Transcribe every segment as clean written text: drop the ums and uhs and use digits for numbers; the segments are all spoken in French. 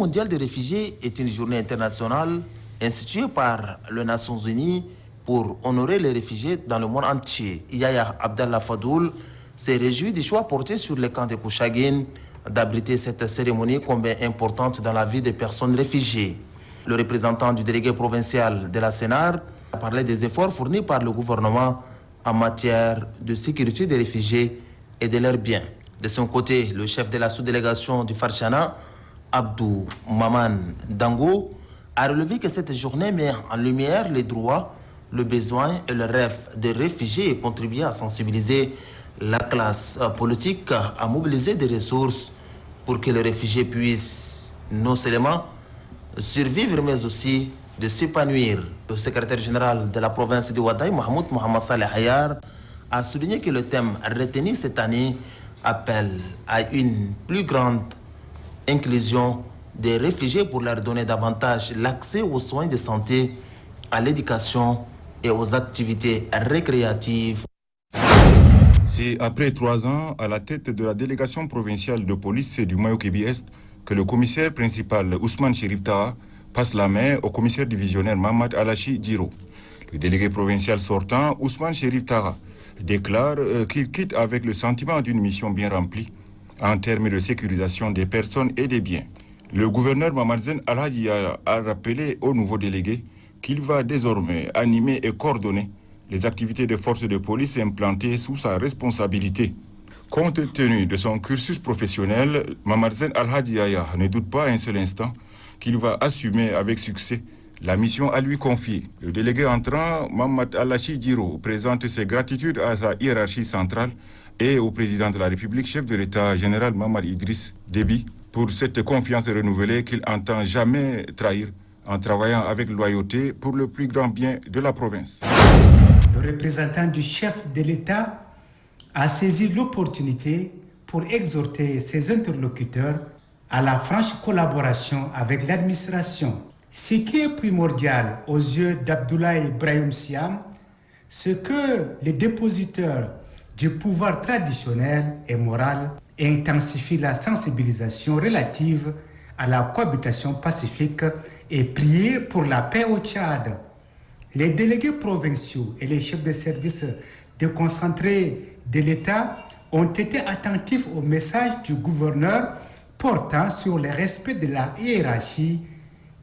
mondiale des réfugiés est une journée internationale instituée par les Nations Unies pour honorer les réfugiés dans le monde entier. Yaya Abdallah Fadoul s'est réjoui du choix porté sur les camps de Kouchagin d'abriter cette cérémonie combien importante dans la vie des personnes réfugiées. Le représentant du délégué provincial de la CNAR a parlé des efforts fournis par le gouvernement en matière de sécurité des réfugiés et de leurs biens. De son côté, le chef de la sous-délégation du Farchana, Abdou Maman Dango, a relevé que cette journée met en lumière les droits, le besoin et le rêve des réfugiés et contribue à sensibiliser la classe politique à mobiliser des ressources pour que les réfugiés puissent non seulement survivre mais aussi de s'épanouir. Le secrétaire général de la province de Ouaddaï, Mahmoud Mohamed Saleh Hayar, a souligné que le thème retenu cette année appelle à une plus grande inclusion des réfugiés pour leur donner davantage l'accès aux soins de santé, à l'éducation et aux activités récréatives. C'est après 3 ans à la tête de la délégation provinciale de police du Mayo-Kébi-Est que le commissaire principal Ousmane Chérif Taha passe la main au commissaire divisionnaire Mamad Alachi Djiro. Le délégué provincial sortant, Ousmane Chérif Taha, déclare qu'il quitte avec le sentiment d'une mission bien remplie en termes de sécurisation des personnes et des biens. Le gouverneur Mamadzen Alhaji a rappelé au nouveau délégué qu'il va désormais animer et coordonner les activités des forces de police implantées sous sa responsabilité. Compte tenu de son cursus professionnel, Mamadzen Alhaji ne doute pas un seul instant qu'il va assumer avec succès la mission à lui confier. Le délégué entrant, Mamad Alachi Djiro, présente ses gratitudes à sa hiérarchie centrale et au président de la République, chef de l'État général Mamad Idriss Déby, pour cette confiance renouvelée qu'il entend jamais trahir en travaillant avec loyauté pour le plus grand bien de la province. Le représentant du chef de l'État a saisi l'opportunité pour exhorter ses interlocuteurs à la franche collaboration avec l'administration. Ce qui est primordial aux yeux d'Abdoulaye Ibrahim Siam, c'est que les dépositeurs du pouvoir traditionnel et moral intensifient la sensibilisation relative à la cohabitation pacifique et prier pour la paix au Tchad. Les délégués provinciaux et les chefs de service déconcentrés de l'État ont été attentifs au message du gouverneur portant sur le respect de la hiérarchie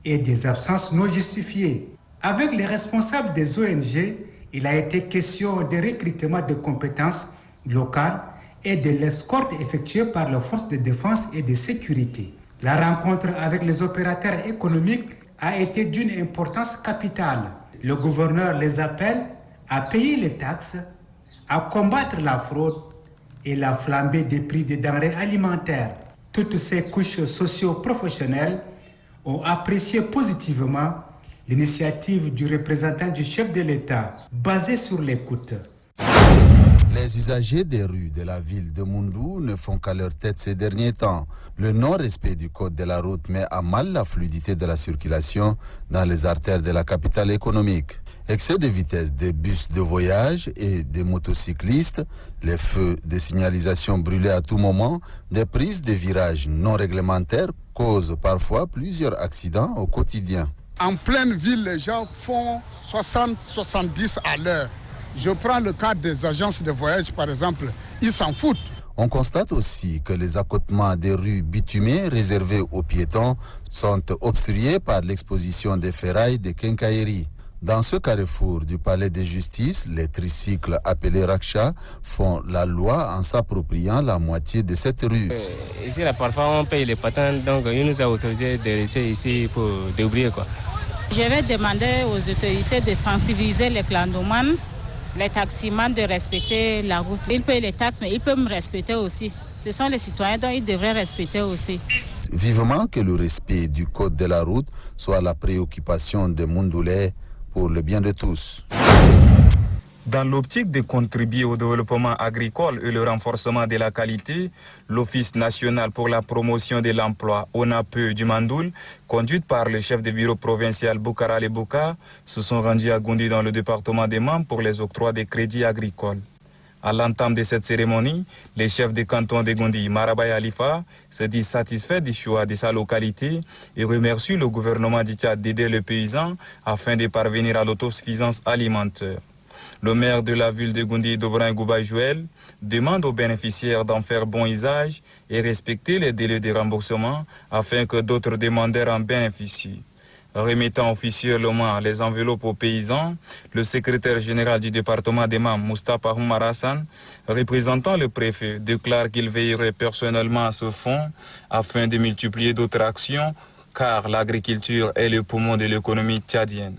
et des absences non justifiées. Avec les responsables des ONG, il a été question de recrutement de compétences locales et de l'escorte effectuée par les forces de défense et de sécurité. La rencontre avec les opérateurs économiques a été d'une importance capitale. Le gouverneur les appelle à payer les taxes, à combattre la fraude et la flambée des prix des denrées alimentaires. Toutes ces couches socio-professionnelles ont apprécié positivement l'initiative du représentant du chef de l'État, basée sur l'écoute. Les usagers des rues de la ville de Moundou ne font qu'à leur tête ces derniers temps. Le non-respect du code de la route met à mal la fluidité de la circulation dans les artères de la capitale économique. Excès de vitesse des bus de voyage et des motocyclistes, les feux de signalisation brûlés à tout moment, des prises de virages non réglementaires causent parfois plusieurs accidents au quotidien. En pleine ville, les gens font 60-70 à l'heure. Je prends le cas des agences de voyage par exemple, ils s'en foutent. On constate aussi que les accotements des rues bitumées réservées aux piétons sont obstrués par l'exposition des ferrailles de quincaillerie. Dans ce carrefour du palais de justice, les tricycles appelés Raksha font la loi en s'appropriant la moitié de cette rue. Ici, là, parfois, on paye les patins, donc il nous a autorisé de rester ici pour débrouiller, quoi. Je vais demander aux autorités de sensibiliser les clandomanes, les taximans de respecter la route. Ils payent les taxes, mais ils peuvent me respecter aussi. Ce sont les citoyens, donc ils devraient respecter aussi. Vivement que le respect du code de la route soit la préoccupation des Mondoulais pour le bien de tous. Dans l'optique de contribuer au développement agricole et le renforcement de la qualité, l'Office national pour la promotion de l'emploi, ONAPE du Mandoul, conduite par le chef de bureau provincial Boukara Lebouka, se sont rendus à Gondi dans le département des Mam pour les octrois des crédits agricoles. À l'entame de cette cérémonie, les chefs des cantons de Gondi, Maraba et Alifa, se disent satisfaits du choix de sa localité et remercient le gouvernement du Tchad d'aider les paysans afin de parvenir à l'autosuffisance alimentaire. Le maire de la ville de Gondi, Dobrin Goubaï Joël, demande aux bénéficiaires d'en faire bon usage et respecter les délais de remboursement afin que d'autres demandeurs en bénéficient. Remettant officiellement les enveloppes aux paysans, le secrétaire général du département des Mam, Moustapha Oumar Hassan, représentant le préfet, déclare qu'il veillerait personnellement à ce fonds afin de multiplier d'autres actions car l'agriculture est le poumon de l'économie tchadienne.